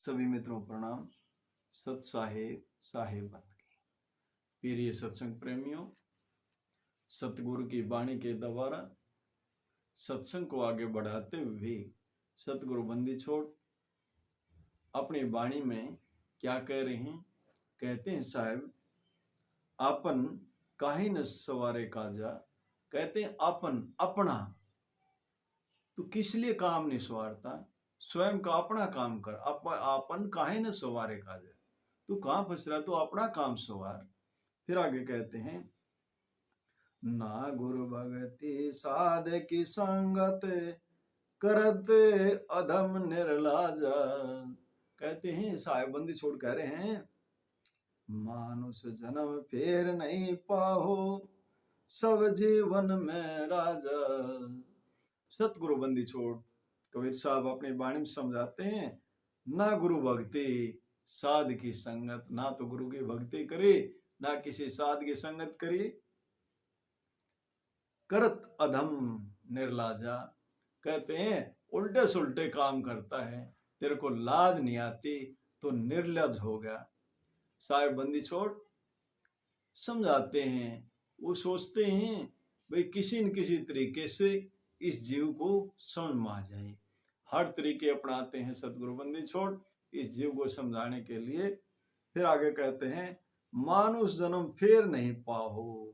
सभी मित्रों प्रणाम। सत साहेब साहेब बन गए। प्रिय सत्संग प्रेमियों, सतगुरु की वाणी के द्वारा सत्संग को आगे बढ़ाते हुए सतगुरु बंदी छोड़ अपनी वाणी में क्या कह रहे हैं? कहते हैं साहब, आपन काहे न सवारे काजा। कहते हैं आपन अपना, तू किस लिए काम नहीं सवारता? स्वयं का अपना काम कर। आपन काहे न सवारे काजा, तू कहाँ फंस रहा? तू अपना काम सवार। फिर आगे कहते हैं, ना गुरु भगति साध की संगत करते अधम निर्लाजा। कहते हैं साहेब बंदी छोड़ कह रहे हैं, मानुष जन्म फेर नहीं पाहो, सब जीवन में राजा। सतगुरु बंदी छोड़ कबीर साहब अपनी वाणी में समझाते हैं, ना गुरु भक्ति साध की संगत, ना तो गुरु की भक्ति करे ना किसी साध की संगत करे, करत अधम निर्लाजा। कहते हैं उल्टे सुल्टे काम करता है, तेरे को लाज नहीं आती तो निर्लज हो गया। साहेब बंदी छोड़ समझाते हैं, वो सोचते हैं भाई किसी न किसी तरीके से इस जीव को समझ में आ जाए। हर तरीके अपनाते हैं सतगुरु बंदी छोड़ इस जीव को समझाने के लिए। फिर आगे कहते हैं, मानुष जन्म फिर नहीं पाहो।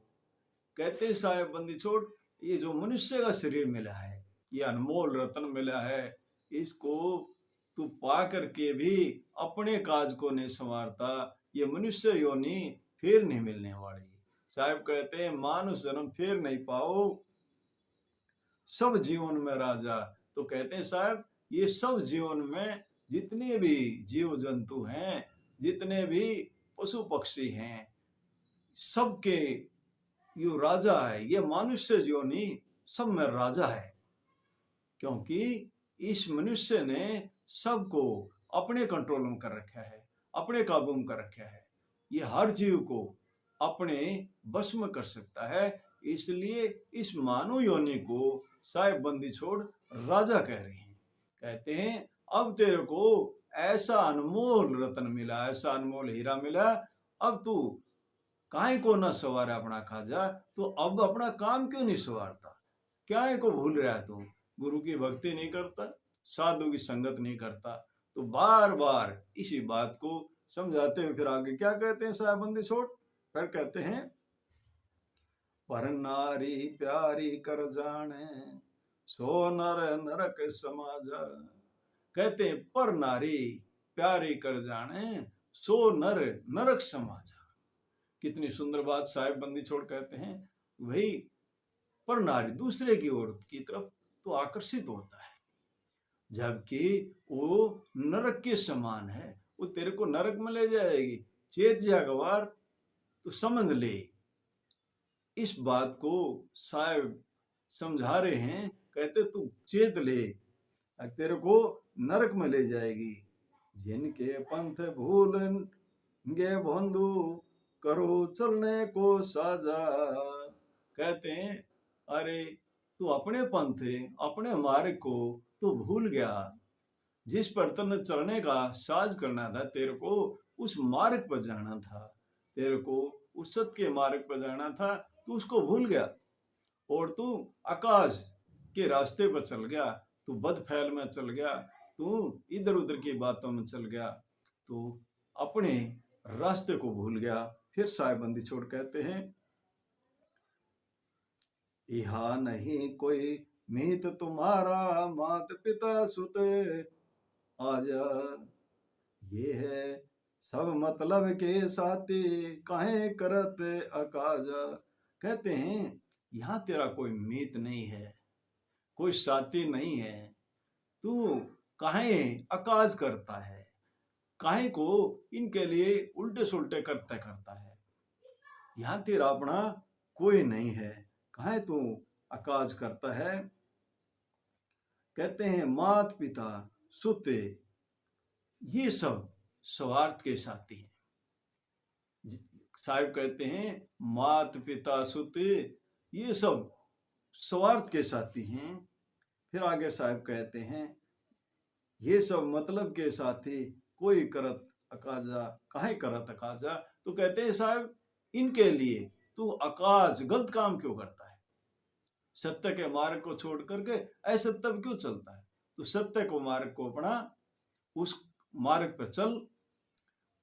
कहते हैं साहेब बंदी छोड़, ये जो मनुष्य का शरीर मिला है, ये अनमोल रत्न मिला है, इसको तू पा करके भी अपने काज को नहीं संवारता। ये मनुष्य योनि फिर नहीं मिलने वाली। साहेब कहते हैं मानुष जन्म फिर नहीं पाओ, सब जीवन में राजा। तो कहते हैं साहब, ये सब जीवन में जितने भी जीव जंतु हैं, जितने भी पशु पक्षी हैं, सबके यो राजा है। ये मनुष्य योनि सब में राजा है, क्योंकि इस मनुष्य ने सबको अपने कंट्रोल में कर रखा है, अपने काबू में कर रखा है। ये हर जीव को अपने बस में कर सकता है। इसलिए इस मानव योनि को साहेब बंदी छोड़ राजा कह रहे हैं। कहते हैं अब तेरे को ऐसा अनमोल रत्न मिला, ऐसा अनमोल हीरा मिला, अब तू काहे को ना सवार अपना खाजा। तो अब अपना काम क्यों नहीं सवारता? क्या को भूल रहा है तू? गुरु की भक्ति नहीं करता, साधु की संगत नहीं करता। तो बार बार इसी बात को समझाते हुए फिर आगे क्या कहते हैं साहेब बंदी छोड़? फिर कहते हैं, पर नारी प्यारी कर जाने, सो नर नरक समाजा। कहते हैं पर नारी प्यारी कर जाने, सो नर नरक समाजा। कितनी सुंदर बात साहेब बंदी छोड़ कहते हैं। वही पर नारी दूसरे की औरत की तरफ तो आकर्षित होता है, जबकि वो नरक के समान है। वो तेरे को नरक में ले जाएगी। चेत जागवार तो समझ ले। इस बात को साहेब समझा रहे हैं। कहते तू चेत ले, तेरे को नरक में ले जाएगी। जिनके पंथ भूल गे बंधु, करो चलने को साजा। कहते हैं अरे तू अपने पंथ, अपने मार्ग को तू भूल गया। जिस पर तने चलने का साज करना था, तेरे को उस मार्ग पर जाना था, तेरे को उस सत्य के मार्ग पर जाना था, तू उसको भूल गया और तू आकाश के रास्ते पर चल गया। तू बदफैल में चल गया, तू इधर उधर की बातों में चल गया, तू अपने रास्ते को भूल गया। फिर साहेब बंदी छोड़ कहते हैं, यहा नहीं कोई मीत तुम्हारा, मात पिता सुत आजा। ये है सब मतलब के साथी, काहे करत अकाजा। कहते हैं यहाँ तेरा कोई मीत नहीं है, कोई साथी नहीं है, तू काहे अकाज करता है, काहे को इनके लिए उल्टे सुल्टे करता करता है। यहाँ तेरा अपना कोई नहीं है, काहे तू अकाज करता है। कहते हैं मात पिता सुते, ये सब स्वार्थ के साथी हैं। साहिब कहते हैं मात पिता सुते, ये सब स्वार्थ के साथी हैं। फिर आगे साहिब कहते हैं, ये सब मतलब के साथी कोई करत अकाजा काहे करत अकाजा। तो कहते हैं साहब इनके लिए तू अकाज गलत काम क्यों करता है, सत्य के मार्ग को छोड़ करके असत्य क्यों चलता है। तो सत्य को मार्ग को अपना, उस मार्ग पर चल।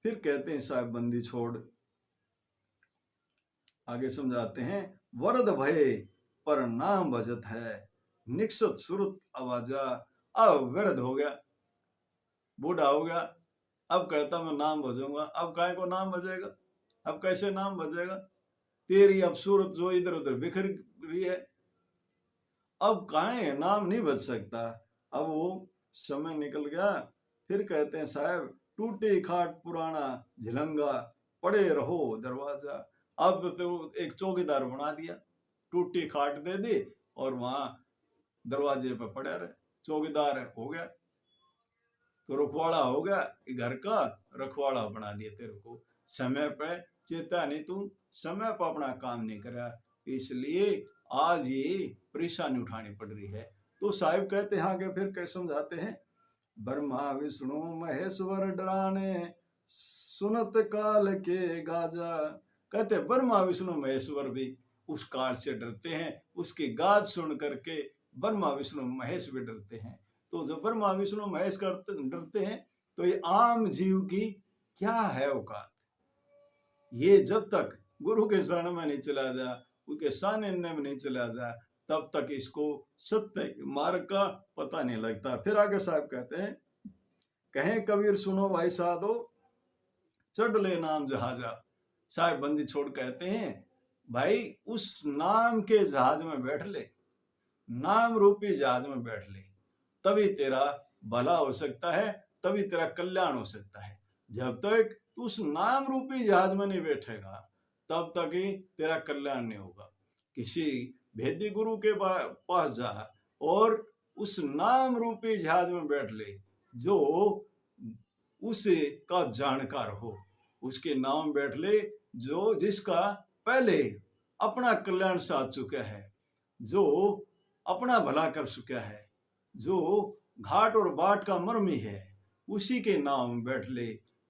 फिर कहते हैं साहब बंदी छोड़, आगे समझाते हैं, वरद भय पर नाम भजत है, निक्षत सुरत आवाजा। अब वृद्ध हो गया, बूढ़ा हो गया, अब कहता मैं नाम भजूंगा। अब काय को नाम भजेगा, अब कैसे नाम भजेगा, तेरी अब सूरत जो इधर उधर बिखर रही है, अब काहे नाम नहीं भज सकता। अब वो समय निकल गया। फिर कहते हैं साहब, टूटे खाट पुराना झिलंगा, पड़े रहो दरवाजा। अब तो एक चौकीदार बना दिया, टूटी खाट दे दी और वहां दरवाजे पर पड़े रहे, चौकीदार हो गया। तो रखवाड़ा हो गया, घर का रखवाड़ा बना दिया तेरे को। समय पे चेता नहीं, तू समय पर अपना काम नहीं करा, इसलिए आज ये परेशानी उठानी पड़ रही है। तो साहिब कहते हैं आगे, फिर कैसे समझाते हैं, ब्रह्मा विष्णु महेश्वर डराने, सुनत काल के गाजा। कहते ब्रह्मा विष्णु महेश्वर भी उस काल से डरते हैं, उसकी गाज सुन करके ब्रह्मा विष्णु महेश भी डरते हैं। तो जो ब्रह्मा विष्णु महेश डरते हैं, तो ये आम जीव की क्या है औकात। ये जब तक गुरु के शरण में नहीं चला जा, उसके सानिध्य में नहीं चला जा, तब तक इसको सत्य मार्ग का पता नहीं लगता। फिर आगे साहब कहते हैं, कहें कबीर सुनो भाई साधो, चढ़ ले नाम जहाजा। साहब बंदी छोड़ कहते हैं, भाई उस नाम के जहाज में बैठ ले, नाम रूपी जहाज में बैठ ले, तभी तेरा भला हो सकता है, तभी तेरा कल्याण हो सकता है। जब तक तू उस नाम रूपी जहाज में नहीं बैठेगा, तब तक ही तेरा कल्याण नहीं होगा। किसी भेदी गुरु के पास जा और उस नाम रूपी जहाज में बैठ ले, जो उसे का जानकार हो, उसके नाम बैठ ले, जो जिसका पहले अपना कल्याण साध चुका है, जो अपना भला कर चुका है, जो घाट और बाट का मर्मी है, उसी के नाम बैठ ले,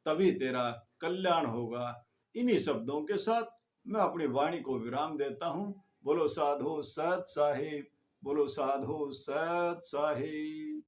तभी तेरा कल्याण होगा। इन्हीं शब्दों के साथ मैं अपनी वाणी को विराम देता हूँ। बोलो साधु सत साहिब, बोलो साधु सत साहिब।